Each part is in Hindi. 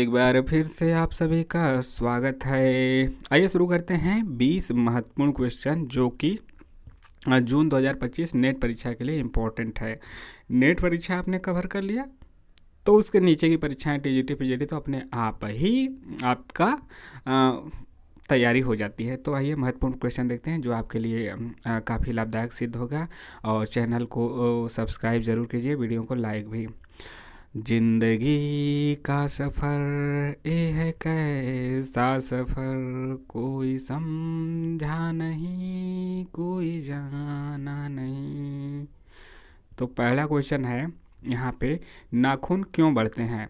एक बार फिर से आप सभी का स्वागत है। आइए शुरू करते हैं 20 महत्वपूर्ण क्वेश्चन जो कि जून 2025 नेट परीक्षा के लिए इम्पोर्टेंट है। नेट परीक्षा आपने कवर कर लिया तो उसके नीचे की परीक्षाएं टीजीटी पीजीटी तो अपने आप ही आपका तैयारी हो जाती है। तो आइए महत्वपूर्ण क्वेश्चन देखते हैं जो आपके लिए काफ़ी लाभदायक सिद्ध होगा। और चैनल को सब्सक्राइब ज़रूर कीजिए, वीडियो को लाइक भी। जिंदगी का सफ़र ये है कैसा सफ़र, कोई समझा नहीं कोई जाना नहीं। तो पहला क्वेश्चन है यहाँ पे, नाखून क्यों बढ़ते हैं।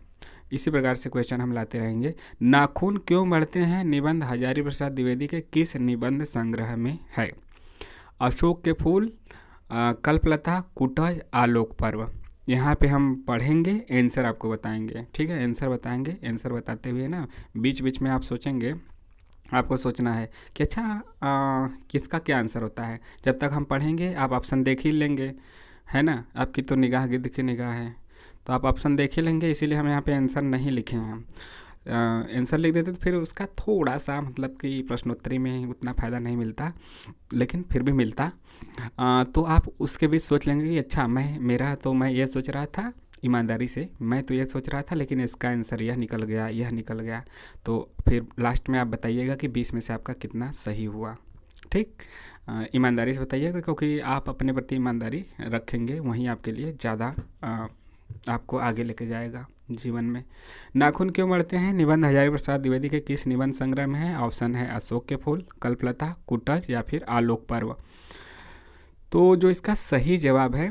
इसी प्रकार से क्वेश्चन हम लाते रहेंगे। नाखून क्यों बढ़ते हैं निबंध हजारी प्रसाद द्विवेदी के किस निबंध संग्रह में है। अशोक के फूल, कल्पलता, कुटज, आलोक पर्व। यहाँ पे हम पढ़ेंगे, आंसर आपको बताएंगे। ठीक है, आंसर बताएंगे। आंसर बताते हुए ना बीच बीच में आप सोचेंगे, आपको सोचना है कि अच्छा किसका क्या आंसर होता है। जब तक हम पढ़ेंगे आप ऑप्शन देख ही लेंगे, है ना। आपकी तो निगाह गिद्ध की निगाह है, तो आप ऑप्शन देख ही लेंगे। इसीलिए हम यहाँ पे आंसर नहीं लिखे हैं। आंसर लिख देते तो फिर उसका थोड़ा सा मतलब कि प्रश्नोत्तरी में उतना फ़ायदा नहीं मिलता, लेकिन फिर भी मिलता। तो आप उसके बीच सोच लेंगे कि अच्छा मैं ये सोच रहा था, ईमानदारी से मैं तो ये सोच रहा था, लेकिन इसका आंसर यह निकल गया, यह निकल गया। तो फिर लास्ट में आप बताइएगा कि 20 में से आपका कितना सही हुआ। ठीक, ईमानदारी से बताइएगा, क्योंकि आप अपने प्रति ईमानदारी रखेंगे वहीं आपके लिए ज़्यादा आपको आगे लेके जाएगा जीवन में। नाखून क्यों बढ़ते हैं निबंध हजारी प्रसाद द्विवेदी के किस निबंध संग्रह में है। ऑप्शन है अशोक के फूल, कल्पलता, कुटज या फिर आलोक पर्व। तो जो इसका सही जवाब है,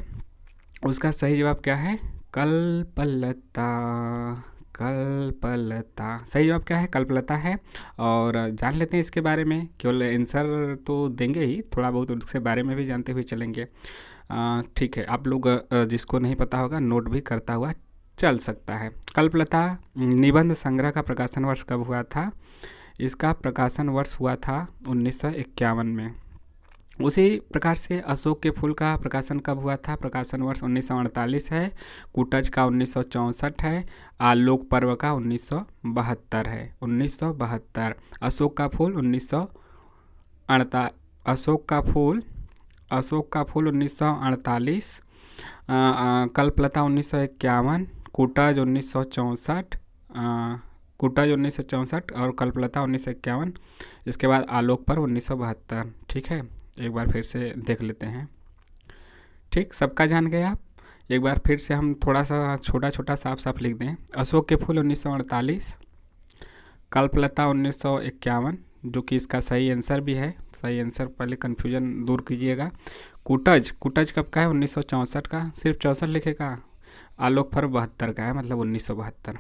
उसका सही जवाब क्या है, कल्पलता। कल्पलता सही जवाब क्या है, कल्पलता है। और जान लेते हैं इसके बारे में, केवल आंसर तो देंगे ही, थोड़ा बहुत उसके बारे में भी जानते हुए चलेंगे। ठीक है, आप लोग जिसको नहीं पता होगा नोट भी करता हुआ चल सकता है। कल्पलता निबंध संग्रह का प्रकाशन वर्ष कब हुआ था। इसका प्रकाशन वर्ष हुआ था 1951 में। उसी प्रकार से अशोक के फूल का प्रकाशन कब हुआ था, प्रकाशन वर्ष 1948 है। कुटज का 1964 है। आलोक पर्व का 1972 है, 1972। अशोक का फूल 1948, अशोक का फूल 1948, कल्पलता 1951, कुटज 1964, कुटज 1964 और कल्पलता 1951। इसके बाद आलोक पर्व 1972। ठीक है, एक बार फिर से देख लेते हैं। ठीक, सबका जान गए आप। एक बार फिर से हम थोड़ा सा छोटा छोटा साफ साफ लिख दें। अशोक के फूल 1948, कल्पलता 1951 जो कि इसका सही आंसर भी है। सही आंसर, पहले कन्फ्यूजन दूर कीजिएगा। कुटज कब का है, 1964 का, सिर्फ 64 लिखेगा। आलोक पर्व 72 का है, मतलब 1972।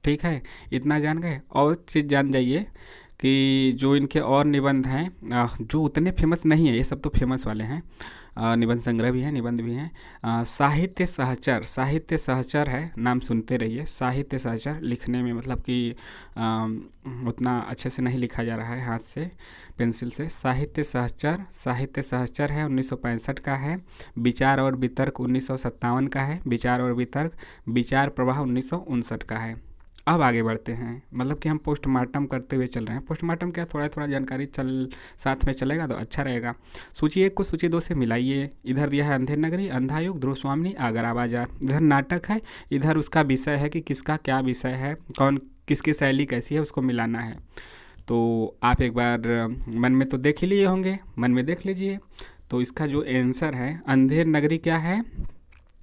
ठीक है, इतना जान गए। और चीज़ जान जाइए कि जो इनके और निबंध हैं जो उतने फेमस नहीं है, ये सब तो फेमस वाले हैं। निबंध संग्रह भी है, निबंध भी हैं। साहित्य सहचर, साहित्य सहचर है, नाम सुनते रहिए। साहित्य सहचर लिखने में मतलब कि उतना अच्छे से नहीं लिखा जा रहा है हाथ से, पेंसिल से। साहित्य सहचर, साहित्य सहचर है, 1965 का है। विचार और वितर्क 1957 का है। विचार और वितर्क, विचार प्रवाह 1959 का है। अब आगे बढ़ते हैं, मतलब कि हम पोस्टमार्टम करते हुए चल रहे हैं। पोस्टमार्टम क्या, थोड़ा थोड़ा जानकारी साथ में चलेगा तो अच्छा रहेगा। सूची 1 को सूची 2 से मिलाइए। इधर दिया है अंधेर नगरी, अंधा युग, ध्रुव स्वामिनी, आगरा बाजार। इधर नाटक है, इधर उसका विषय है कि किसका क्या विषय है, कौन किसकी शैली कैसी है, उसको मिलाना है। तो आप एक बार मन में तो देख ही लिए होंगे, मन में देख लीजिए। तो इसका जो आंसर है, अंधेर नगरी क्या है,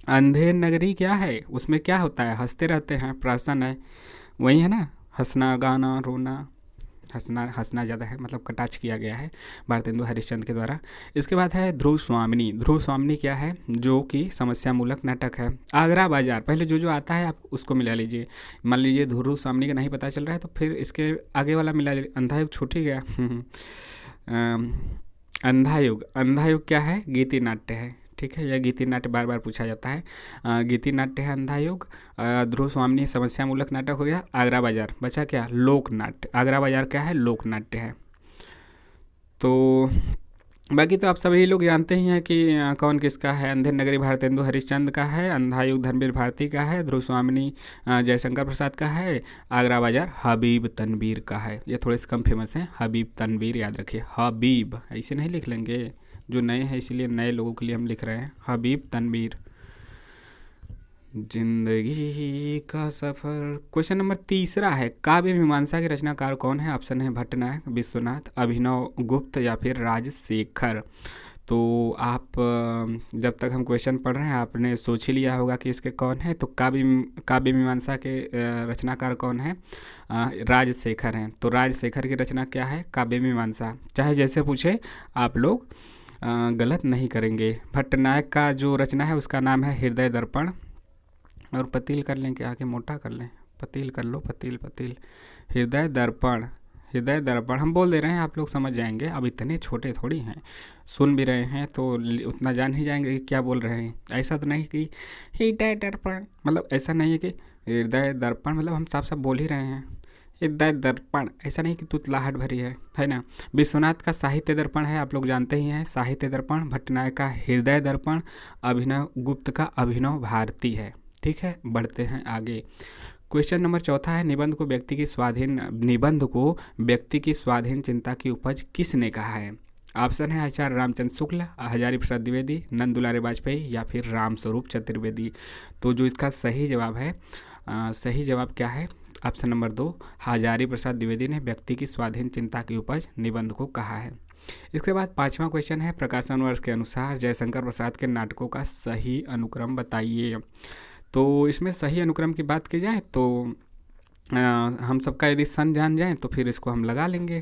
अंधेर नगरी क्या है, उसमें क्या होता है, हंसते रहते हैं, प्रासन है, वही है ना। हंसना, गाना, रोना, हंसना ज़्यादा है, मतलब कटाक्ष किया गया है भारतेंदु हरिश्चंद्र के द्वारा। इसके बाद है ध्रुव स्वामिनी। ध्रुव स्वामिनी क्या है, जो कि समस्या मूलक नाटक है। आगरा बाजार, पहले जो जो आता है आप उसको मिला लीजिए। मान लीजिए ध्रुव स्वामिनी का नहीं पता चल रहा है तो फिर इसके आगे वाला मिला लीजिए। अंधा युग छूट ही गया। अंधा युग, अंधा युग क्या है, गीति नाट्य है। ठीक है, यह गीति नाट्य बार बार पूछा जाता है। गीति नाट्य है अंधा युग। ध्रुव स्वामिनी समस्या मूलक नाटक हो गया। आगरा बाजार बचा क्या, लोक नाट्य। आगरा बाजार क्या है, लोक नाट्य है। तो बाकी तो आप सभी लोग जानते ही हैं कि कौन किसका है। अंधेर नगरी भारतेंदु हरिश्चंद्र का है, अंधायुग धर्मवीर भारती का है, ध्रुव स्वामिनी जयशंकर प्रसाद का है, आगरा बाजार हबीब तनवीर का है। ये थोड़े से कम फेमस हैं, हबीब तनवीर याद रखिए। हबीब ऐसे नहीं लिख लेंगे, जो नए हैं इसीलिए नए लोगों के लिए हम लिख रहे हैं हबीब तनवीर। जिंदगी का सफर। क्वेश्चन नंबर तीसरा है, काव्य मीमांसा के रचनाकार कौन है? ऑप्शन है भट्टनायक, विश्वनाथ, अभिनव गुप्त या फिर राजशेखर। तो आप जब तक हम क्वेश्चन पढ़ रहे हैं आपने सोच ही लिया होगा कि इसके कौन है। तो काव्य मीमांसा के रचनाकार कौन है? राजशेखर हैं। तो राजशेखर की रचना क्या है? काव्य मीमांसा। चाहे जैसे पूछे आप लोग गलत नहीं करेंगे। भट्टनायक का जो रचना है उसका नाम है हृदय दर्पण। और पतील कर लें, क्या आके मोटा कर लें, पतील कर लो, पतील पतील। हृदय दर्पण, हृदय दर्पण हम बोल दे रहे हैं, आप लोग समझ जाएंगे। अब इतने छोटे थोड़ी हैं, सुन भी रहे हैं तो उतना जान ही जाएंगे कि क्या बोल रहे हैं। ऐसा तो नहीं कि हृदय दर्पण, मतलब ऐसा नहीं है कि हृदय दर्पण, मतलब हम साफ साफ बोल ही रहे हैं हृदय दर्पण। ऐसा नहीं कि तुतलाहट भरी है ना। विश्वनाथ का साहित्य दर्पण है, आप लोग जानते ही हैं साहित्य दर्पण। भट्टनायक का हृदय दर्पण, अभिनव गुप्त का अभिनव भारती है। ठीक है, बढ़ते हैं आगे। क्वेश्चन नंबर चौथा है, निबंध को व्यक्ति की स्वाधीन चिंता की उपज किसने कहा है? ऑप्शन है आचार्य रामचंद्र शुक्ल, हजारी प्रसाद द्विवेदी, नंद दुलारे वाजपेयी या फिर रामस्वरूप चतुर्वेदी। तो जो इसका सही जवाब है, सही जवाब क्या है? ऑप्शन नंबर 2, हजारी प्रसाद द्विवेदी ने व्यक्ति की स्वाधीन चिंता की उपज निबंध को कहा है। इसके बाद पांचवा क्वेश्चन है, प्रकाशन वर्ष के अनुसार जयशंकर प्रसाद के नाटकों का सही अनुक्रम बताइए। तो इसमें सही अनुक्रम की बात की जाए तो हम सबका यदि सन जान जाए तो फिर इसको हम लगा लेंगे।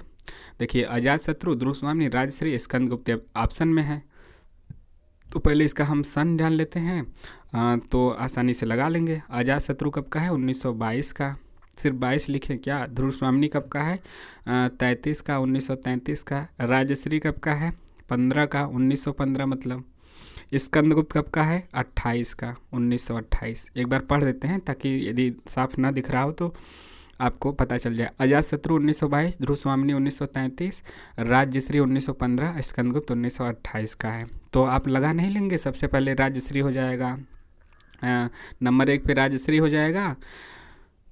देखिए, अजातशत्रु, ध्रुव स्वामी, राजश्री, स्कंदगुप्त ऑप्शन में है, तो पहले इसका हम सन जान लेते हैं तो आसानी से लगा लेंगे। अजातशत्रु कब का है? 1922 का। सिर्फ 22 लिखें क्या? ध्रुव स्वामी कब का है? 33 का, 1933 का। राजश्री कब का है? 15 का, 1915 मतलब। स्कंदगुप्त कब का है? 28 का, 1928। एक बार पढ़ देते हैं ताकि यदि साफ ना दिख रहा हो तो आपको पता चल जाए। अजातशत्रु 1922, ध्रुव स्वामिनी 1933, राजश्री 1915, स्कंदगुप्त 1928 का है। तो आप लगा नहीं लेंगे? सबसे पहले राजश्री हो जाएगा, नंबर 1 पे राजश्री हो जाएगा,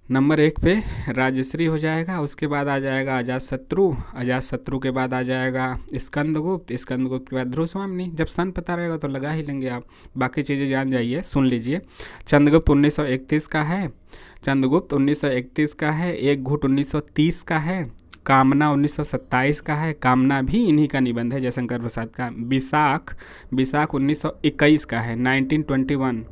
नंबर 1 पे राजश्री हो जाएगा। उसके बाद आ जाएगा अजातशत्रु, अजातशत्रु के बाद आ जाएगा स्कंदगुप्त, स्कंदगुप्त के बाद ध्रुव स्वामिनी। जब सन पता रहेगा तो लगा ही लेंगे आप, बाकी चीज़ें जान जाइए। सुन लीजिए, चंद्रगुप्त 1931 का है, चंद्रगुप्त 1931 का है। एक घूट 1930 का है। कामना 1927 का है, कामना भी इन्हीं का निबंध है, जयशंकर प्रसाद का। विशाख, विशाख 1921 का है, 1921।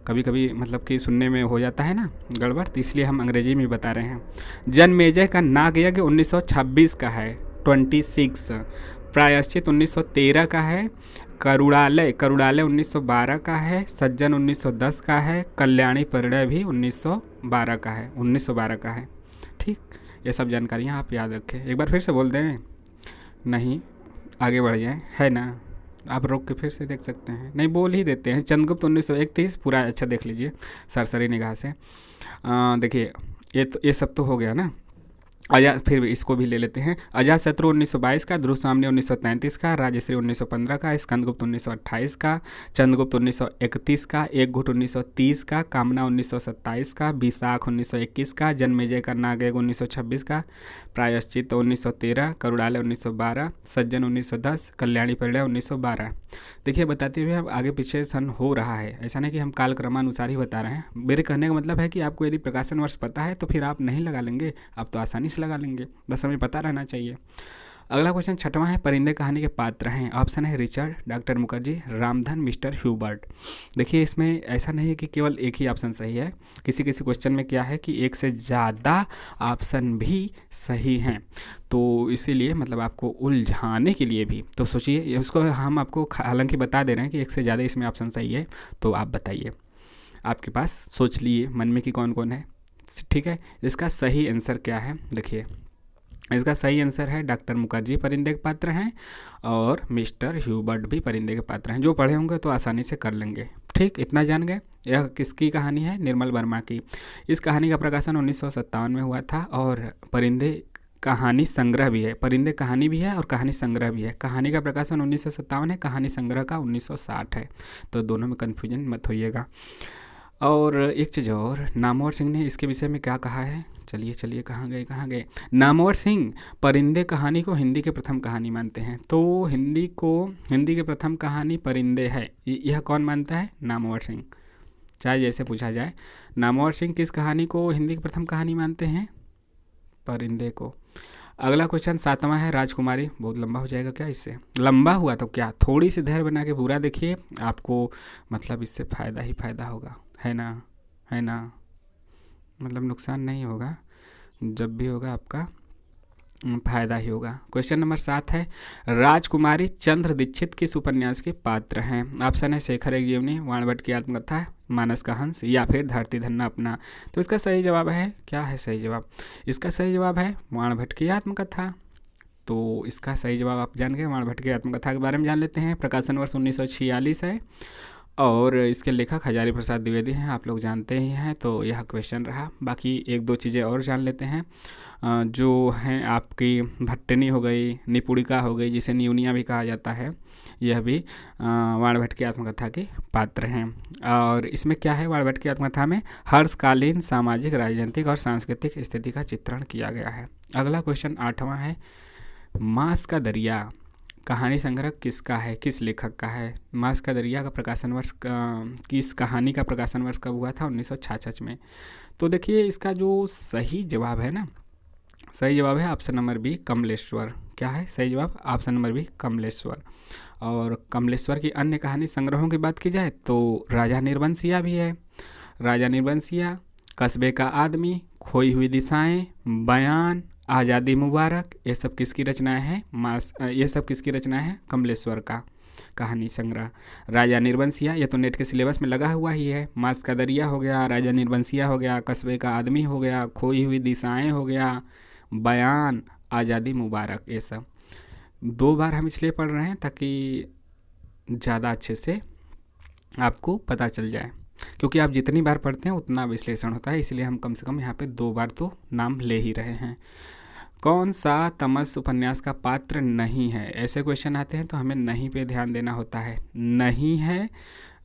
कभी कभी मतलब कि सुनने में हो जाता है ना गड़बड़, तो इसलिए हम अंग्रेजी में बता रहे हैं। जनमेजय का नागयज्ञ 1926 का है, 26। प्रायश्चित 1913 का है। करुणालय, करुणालय 1912 का है। सज्जन 1910 का है। कल्याणी परिणय भी 1912 का है, 1912 का है। ठीक, ये सब जानकारियाँ आप याद रखें। एक बार फिर से बोल दें, नहीं आगे बढ़ जाएँ, है ना। आप रोक के फिर से देख सकते हैं, नहीं बोल ही देते हैं। चंद्रगुप्त 1931 पूरा अच्छा देख लीजिए सरसरी निगाह से। देखिए, ये सब तो हो गया ना। फिर इसको भी ले लेते हैं। अजातशत्रु 1922 का, ध्रुव स्वामी 1933 का, राजश्री 1915 का, स्कंदगुप्त 1928 का, चंद्रगुप्त 1931 का, एक घुट 1930 का, कामना 1927 का, विशाख 1921 का, जनमेजय का नागयज्ञ 1926 का, प्रायश्चित 1913, करुणालय 1912, सज्जन 1910, कल्याणी परिणय 1912। देखिए, बताते हुए अब आगे पीछे सन हो रहा है, ऐसा नहीं कि हम कालक्रमानुसार ही बता रहे हैं। मेरे कहने का मतलब है कि आपको यदि प्रकाशन वर्ष पता है तो फिर आप नहीं लगा लेंगे, आप तो आसानी से लगा लेंगे, बस हमें पता रहना चाहिए। अगला क्वेश्चन छठवां है, परिंदे कहानी के पात्र हैं। ऑप्शन है Richard, doctor Mukherjee, Ramdhan, mister Hubert. देखिए, इसमें ऐसा नहीं है कि केवल एक ही ऑप्शन सही है। किसी किसी क्वेश्चन में क्या है कि एक से ज़्यादा ऑप्शन भी सही हैं, तो इसीलिए मतलब आपको उलझाने के लिए भी तो सोचिए, उसको हम आपको हालांकि बता दे रहे हैं कि एक से ज़्यादा इसमें ऑप्शन सही है, तो आप बताइए, आपके पास सोच लिए मन में कि कौन कौन है। ठीक है, इसका सही आंसर क्या है? देखिए, इसका सही आंसर है डॉक्टर मुखर्जी परिंदे के पात्र हैं और मिस्टर ह्यूबर्ट भी परिंदे के पात्र हैं। जो पढ़े होंगे तो आसानी से कर लेंगे। ठीक, इतना जान गए। यह किसकी कहानी है? निर्मल वर्मा की। इस कहानी का प्रकाशन 1957 में हुआ था और परिंदे कहानी संग्रह भी है, परिंदे कहानी भी है और कहानी संग्रह भी है। कहानी का प्रकाशन 1957 है, कहानी संग्रह का 1960 है, तो दोनों में कन्फ्यूजन मत होइएगा। और एक चीज़ और, नामवर सिंह ने इसके विषय में क्या कहा है, चलिए कहाँ गए। नामवर सिंह परिंदे कहानी को हिंदी के प्रथम कहानी मानते हैं। तो हिंदी के प्रथम कहानी परिंदे है, यह कौन मानता है? नामवर सिंह। चाहे जैसे पूछा जाए, नामवर सिंह किस कहानी को हिंदी की प्रथम कहानी मानते हैं? परिंदे को। अगला क्वेश्चन 7वां है, राजकुमारी। बहुत लंबा हो जाएगा क्या? इससे लंबा हुआ तो क्या, थोड़ी सी धैर्य बना के पूरा देखिए, आपको मतलब इससे फ़ायदा ही फ़ायदा होगा, है ना, मतलब नुकसान नहीं होगा, जब भी होगा आपका फायदा ही होगा। क्वेश्चन नंबर 7 है, राजकुमारी चंद्र दीक्षित किस उपन्यास के पात्र हैं? ऑप्शन है शेखर एक जीवनी, वाणभट्ट की आत्मकथा, मानस का हंस, या फिर धरती धन्ना अपना। तो इसका सही जवाब है, क्या है सही जवाब? इसका सही जवाब है वाणभट्ट की आत्मकथा। तो इसका सही जवाब आप जान गए। वाणभट्ट की आत्मकथा के बारे में जान लेते हैं। प्रकाशन वर्ष 1946 है और इसके लेखक हजारी प्रसाद द्विवेदी हैं, आप लोग जानते ही हैं। तो यह क्वेश्चन रहा। बाकी एक दो चीज़ें और जान लेते हैं, जो हैं आपकी भट्टनी हो गई, निपुणिका हो गई, जिसे न्यूनिया भी कहा जाता है, यह भी वाणभट्ट की आत्मकथा के पात्र हैं। और इसमें क्या है, वाणभट्ट की आत्मकथा में हर्षकालीन सामाजिक, राजनीतिक और सांस्कृतिक स्थिति का चित्रण किया गया है। अगला क्वेश्चन 8वां है, मांस का दरिया कहानी संग्रह किसका है, किस लेखक का है? मांस का दरिया का प्रकाशन वर्ष किस कहानी का प्रकाशन वर्ष कब हुआ था? 1966 में। तो देखिए इसका जो सही जवाब है ना, सही जवाब है ऑप्शन नंबर बी, कमलेश्वर। क्या है सही जवाब? Option number B, Kamleshwar. और कमलेश्वर की अन्य कहानी संग्रहों की बात की जाए तो राजा निर्बंसिया भी है, राजा निर्बंसिया, कस्बे का आदमी, खोई हुई दिशाएं, बयान, आज़ादी मुबारक, ये सब किसकी रचनाएं हैं? ये सब किसकी रचना है? कमलेश्वर का कहानी संग्रह। राजा निर्बंसिया ये तो नेट के सिलेबस में लगा हुआ ही है। मांस का दरिया हो गया, राजा निर्बंसिया हो गया, कस्बे का आदमी हो गया, खोई हुई दिशाएं हो गया, बयान, आज़ादी मुबारक, ये सब 2 बार हम इसलिए पढ़ रहे हैं ताकि ज़्यादा अच्छे से आपको पता चल जाए, क्योंकि आप जितनी बार पढ़ते हैं उतना विश्लेषण होता है, इसलिए हम कम से कम यहाँ पे 2 बार तो नाम ले ही रहे हैं। कौन सा तमस उपन्यास का पात्र नहीं है? ऐसे क्वेश्चन आते हैं तो हमें नहीं पे ध्यान देना होता है। नहीं है,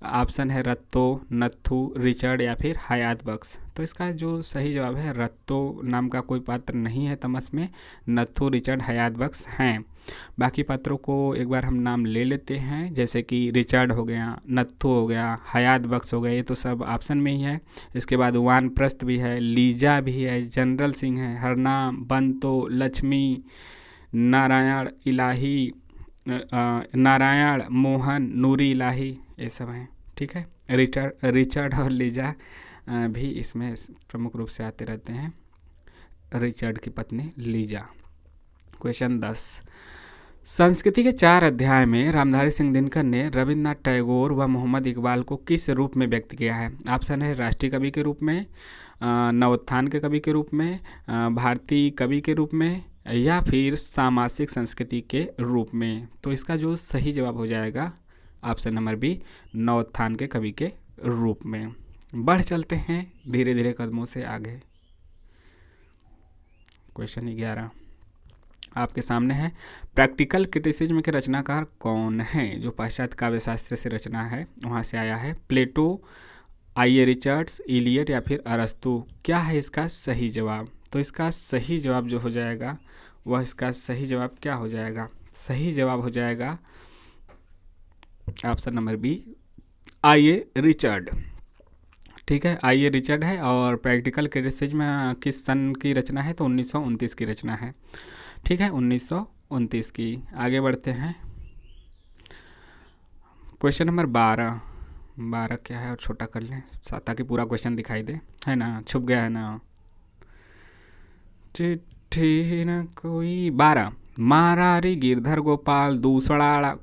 ऑप्शन है रत्तो, नत्थु, रिचर्ड या फिर हयात बख्श। तो इसका जो सही जवाब है, रत्तो नाम का कोई पात्र नहीं है तमस में, नत्थु, रिचर्ड, हयात बख्श हैं। बाकी पात्रों को एक बार हम नाम ले लेते हैं, जैसे कि रिचर्ड हो गया, नत्थु हो गया, हयात बख्श हो गया, ये तो सब ऑप्शन में ही है। इसके बाद वानप्रस्थ भी है, लीजा भी है, जनरल सिंह है, हरनाम, बंतो, लक्ष्मी, नारायण इलाही, नारायण, मोहन, नूरी इलाही, ये सब हैं। ठीक है, रिचर्ड और लीजा भी इसमें प्रमुख रूप से आते रहते हैं, रिचर्ड की पत्नी लीजा। क्वेश्चन 10, संस्कृति के 4 अध्याय में रामधारी सिंह दिनकर ने रविन्द्रनाथ टैगोर व मोहम्मद इकबाल को किस रूप में व्यक्त किया है? ऑप्शन है राष्ट्रीय कवि के रूप में, नवोत्थान के कवि के रूप में, भारतीय कवि के रूप में, या फिर सामासिक संस्कृति के रूप में। तो इसका जो सही जवाब हो जाएगा ऑप्शन नंबर बी, नवोत्थान के कवि के रूप में। बढ़ चलते हैं धीरे धीरे कदमों से आगे। क्वेश्चन 11 आपके सामने है, प्रैक्टिकल क्रिटिसिज्म के रचनाकार कौन है? जो पाश्चात्य काव्य शास्त्र से रचना है वहाँ से आया है, प्लेटो, आई.ए. रिचर्ड्स, इलियट या फिर अरस्तु। क्या है इसका सही जवाब? तो इसका सही जवाब जो हो जाएगा वह, इसका सही जवाब क्या हो जाएगा? सही जवाब हो जाएगा option number B, I A. Richard. ठीक है, आई.ए. रिचर्ड है। और प्रैक्टिकल क्रिटिसिज्म किस सन की रचना है? तो 1929 की रचना है। ठीक है, 1929 की। आगे बढ़ते हैं, क्वेश्चन नंबर 12 क्या है, और छोटा कर लें ताकि पूरा क्वेश्चन दिखाई दे, है ना, छुप गया है ना, चिट्ठी न कोई। 12, मारारी गिरधर गोपाल दूसड़ा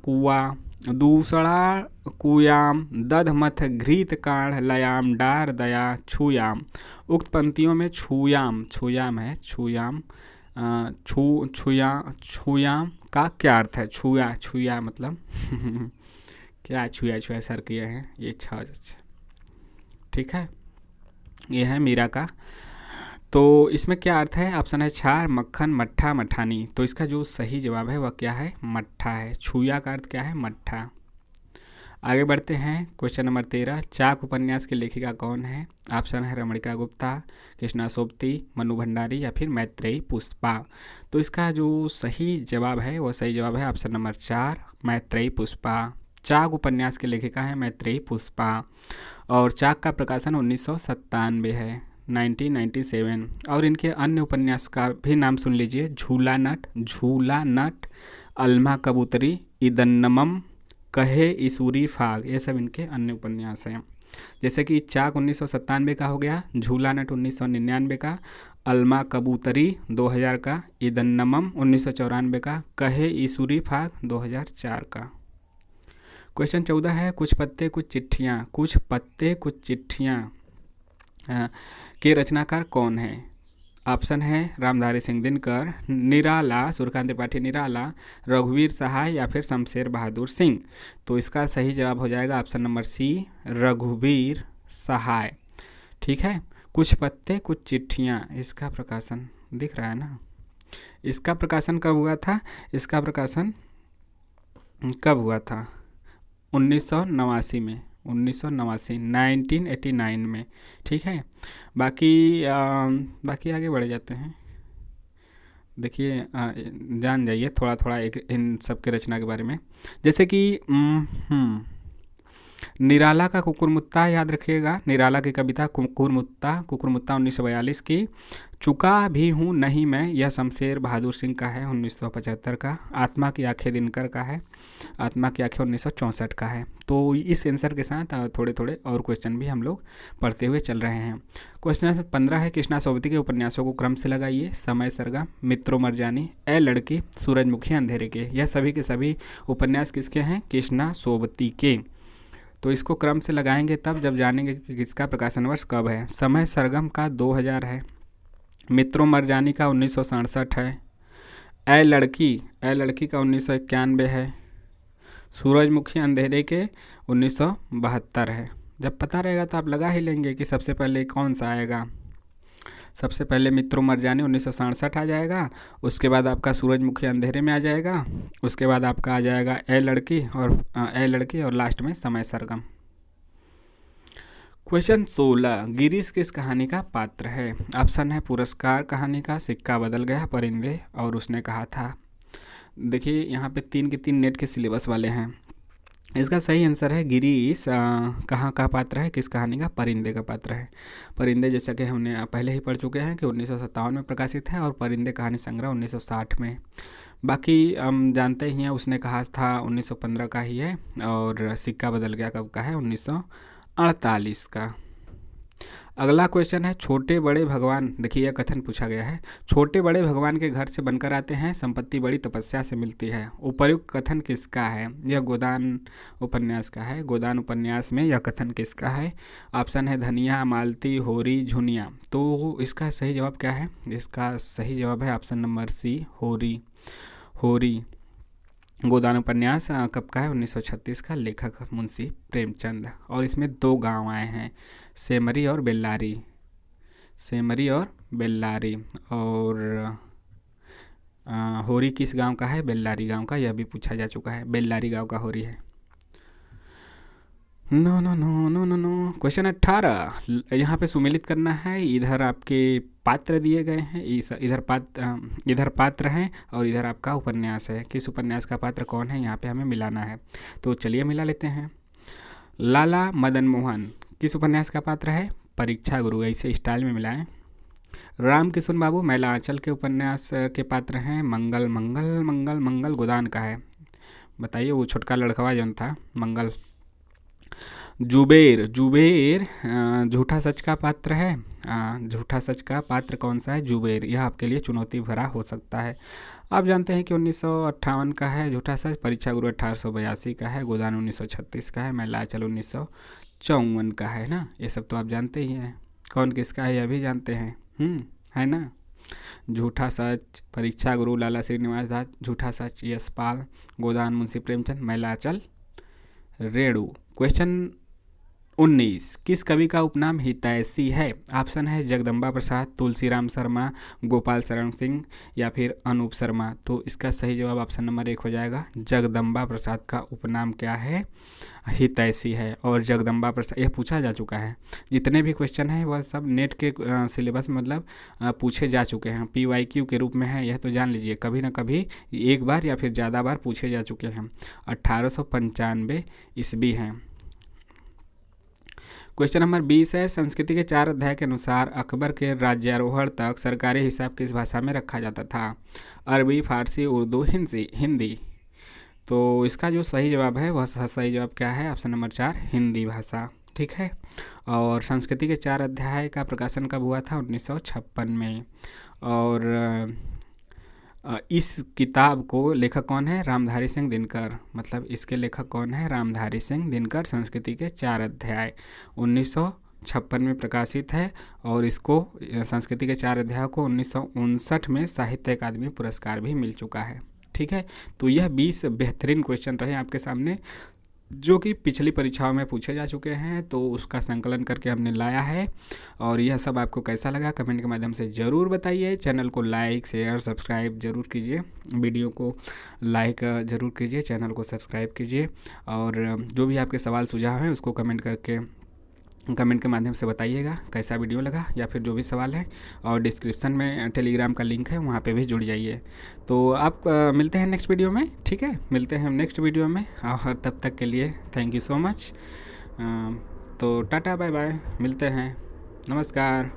कुयाम दधमथ घृत काढ़ लयाम डार दया छुयाम। उक्त पंक्तियों में छुयाम है, छुयाम का क्या अर्थ है? छुया मतलब क्या छुया सर किए हैं ये 6। ठीक है, ये है मीरा का तो इसमें क्या अर्थ है? ऑप्शन है छार, मक्खन, मट्ठा, मठानी। तो इसका जो सही जवाब है वह क्या है? मट्ठा है। छुया का अर्थ क्या है? मट्ठा। आगे बढ़ते हैं, क्वेश्चन नंबर 13। चाक उपन्यास की लेखिका कौन है? ऑप्शन है रमणिका गुप्ता, कृष्णा सोबती, मनु भंडारी या फिर मैत्रेयी पुष्पा। तो इसका जो सही जवाब है वह सही जवाब है ऑप्शन नंबर 4, मैत्रेयी पुष्पा। चाक उपन्यास की लेखिका है मैत्रेयी पुष्पा। और चाक का प्रकाशन 1997 है, 1997। और इनके अन्य उपन्यास का भी नाम सुन लीजिए। झूला नट, अल्मा कबूतरी, इदन्नमम, कहे इसूरी फाग, ये सब इनके अन्य उपन्यास हैं। जैसे कि चाक 1997 का हो गया, झूला नट 1999 का, अल्मा कबूतरी 2000 का, इदन्नमम 1994 का, कहे इसूरी फाग 2004 का। क्वेश्चन 14 है, कुछ पत्ते कुछ चिट्ठियाँ के रचनाकार कौन है? ऑप्शन है रामधारी सिंह दिनकर, निराला, सूर्यकांत त्रिपाठी निराला, रघुवीर सहाय या फिर शमशेर बहादुर सिंह। तो इसका सही जवाब हो जाएगा ऑप्शन नंबर सी, रघुवीर सहाय। ठीक है। कुछ पत्ते कुछ चिट्ठियाँ, इसका प्रकाशन दिख रहा है ना? इसका प्रकाशन कब हुआ था? इसका प्रकाशन कब हुआ था? 1989 में, 1989 में। ठीक है। बाकी आगे बढ़ जाते हैं। देखिए, जान जाइए थोड़ा थोड़ा एक इन सब के रचना के बारे में। जैसे कि निराला का कुकुरमुत्ता याद रखिएगा, निराला की कविता कुकुरमुत्ता 1942 की। चुका भी हूँ नहीं मैं, यह शमशेर बहादुर सिंह का है, 1975 का। आत्मा की आंखें दिनकर का है, आत्मा की आंखें 1964 का है। तो इस आंसर के साथ थोड़े थोड़े और क्वेश्चन भी हम लोग पढ़ते हुए चल रहे हैं। क्वेश्चन 15 है, कृष्णा सोबती के उपन्यासों को क्रम से लगाइए। समय सरगम, मित्रों मरजानी, ए लड़की, सूरजमुखी अंधेरे के। यह सभी के सभी उपन्यास किसके हैं? कृष्णा सोबती के। तो इसको क्रम से लगाएंगे तब जब जानेंगे कि किसका प्रकाशन वर्ष कब है। समय सरगम का 2000 है, मित्रों मरजानी का 1967 है, ए लड़की का 1991 है, सूरजमुखी अंधेरे के 1972 है। जब पता रहेगा तो आप लगा ही लेंगे कि सबसे पहले कौन सा आएगा। सबसे पहले मित्रों मरजानी 1967 आ जाएगा, उसके बाद आपका सूरजमुखी अंधेरे में आ जाएगा, उसके बाद आपका आ जाएगा ए लड़की और लास्ट में समय सरगम। क्वेश्चन 16, गिरीश किस कहानी का पात्र है? ऑप्शन है पुरस्कार कहानी का, सिक्का बदल गया, परिंदे और उसने कहा था। देखिए यहाँ पे 3 के 3 नेट के सिलेबस वाले हैं। इसका सही आंसर है गिरीश कहाँ का पात्र है, किस कहानी का? परिंदे का पात्र है। परिंदे जैसा कि हमने पहले ही पढ़ चुके हैं कि 1957 में प्रकाशित है और परिंदे कहानी संग्रह 1960 में। बाकी हम जानते ही हैं, उसने कहा था 1915 का ही है और सिक्का बदल गया कब का है? 1948 का। अगला क्वेश्चन है, छोटे बड़े भगवान, देखिए यह कथन पूछा गया है, छोटे बड़े भगवान के घर से बनकर आते हैं, संपत्ति बड़ी तपस्या से मिलती है। उपर्युक्त कथन किसका है? यह गोदान उपन्यास का है। गोदान उपन्यास में यह कथन किसका है? ऑप्शन है धनिया, मालती, होरी, झुनिया। तो इसका सही जवाब क्या है? इसका सही जवाब है ऑप्शन नंबर सी, होरी। गोदान उपन्यास कब का है? 1936 का। लेखक मुंशी प्रेमचंद। और इसमें 2 गांव आए हैं, सेमरी और बेल्लारी। और होरी किस गांव का है? बेल्लारी गांव का। यह भी पूछा जा चुका है, बेल्लारी गांव का होरी है। नो। क्वेश्चन 18, यहाँ पे सुमेलित करना है। इधर आपके पात्र दिए गए हैं, इधर पात्र हैं और इधर आपका उपन्यास है। किस उपन्यास का पात्र कौन है यहाँ पे हमें मिलाना है। तो चलिए मिला लेते हैं। लाला मदन मोहन किस उपन्यास का पात्र है? परीक्षा गुरु। ऐसे स्टाइल में मिलाएं। राम किशुन बाबू मैला आंचल के उपन्यास के पात्र हैं। मंगल गोदान का है। बताइए वो छोटका लड़कवा जौन था मंगल। जुबेर झूठा सच का पात्र है। झूठा सच का पात्र कौन सा है? जुबेर। यह आपके लिए चुनौती भरा हो सकता है। आप जानते हैं कि 1958 का है झूठा सच, परीक्षा गुरु 1882 का है, गोदान 1936 का है, मैला आंचल 1954 का है ना। ये सब तो आप जानते ही हैं। कौन किसका है यह भी जानते हैं, है ना। झूठा सच, परीक्षा गुरु लाला श्रीनिवास दास, झूठा सच यशपाल, गोदान मुंशी प्रेमचंद, मैला आंचल रेणु। क्वेश्चन 19 किस कवि का उपनाम हितैषी है? ऑप्शन है जगदम्बा प्रसाद, तुलसीराम शर्मा, गोपाल शरण सिंह या फिर अनूप शर्मा। तो इसका सही जवाब ऑप्शन नंबर 1 हो जाएगा। जगदम्बा प्रसाद का उपनाम क्या है? हितैषी है। और जगदम्बा प्रसाद, यह पूछा जा चुका है। जितने भी क्वेश्चन हैं वह सब नेट के सिलेबस मतलब पूछे जा चुके हैं, PYQ के रूप में है, यह तो जान लीजिए। कभी ना कभी एक बार या फिर ज़्यादा बार पूछे जा चुके हैं। 1895 ईस्वी हैं। क्वेश्चन नंबर 20 है, संस्कृति के 4 अध्याय के अनुसार अकबर के राज्यारोहण तक सरकारी हिसाब किस भाषा में रखा जाता था? अरबी, फारसी, उर्दू, हिंदी। तो इसका जो सही जवाब है वह सही जवाब क्या है? ऑप्शन नंबर 4 हिंदी भाषा। ठीक है। और संस्कृति के 4 अध्याय का प्रकाशन कब हुआ था? 1956 में। और इस किताब को लेखक कौन है? रामधारी सिंह दिनकर। मतलब इसके लेखक कौन है? रामधारी सिंह दिनकर। संस्कृति के 4 अध्याय 1956 में प्रकाशित है। और इसको संस्कृति के 4 अध्याय को 1959 में साहित्य अकादमी पुरस्कार भी मिल चुका है। ठीक है। तो यह 20 बेहतरीन क्वेश्चन रहे आपके सामने, जो कि पिछली परीक्षाओं में पूछे जा चुके हैं। तो उसका संकलन करके हमने लाया है। और यह सब आपको कैसा लगा कमेंट के माध्यम से ज़रूर बताइए। चैनल को लाइक, शेयर, सब्सक्राइब जरूर कीजिए। वीडियो को लाइक ज़रूर कीजिए, चैनल को सब्सक्राइब कीजिए। और जो भी आपके सवाल सुझाव हैं उसको कमेंट के माध्यम से बताइएगा कैसा वीडियो लगा या फिर जो भी सवाल है। और डिस्क्रिप्शन में टेलीग्राम का लिंक है, वहाँ पे भी जुड़ जाइए। तो आप मिलते हैं नेक्स्ट वीडियो में। ठीक है, मिलते हैं हम नेक्स्ट वीडियो में। और तब तक के लिए थैंक यू सो मच। तो टाटा बाय बाय, मिलते हैं, नमस्कार।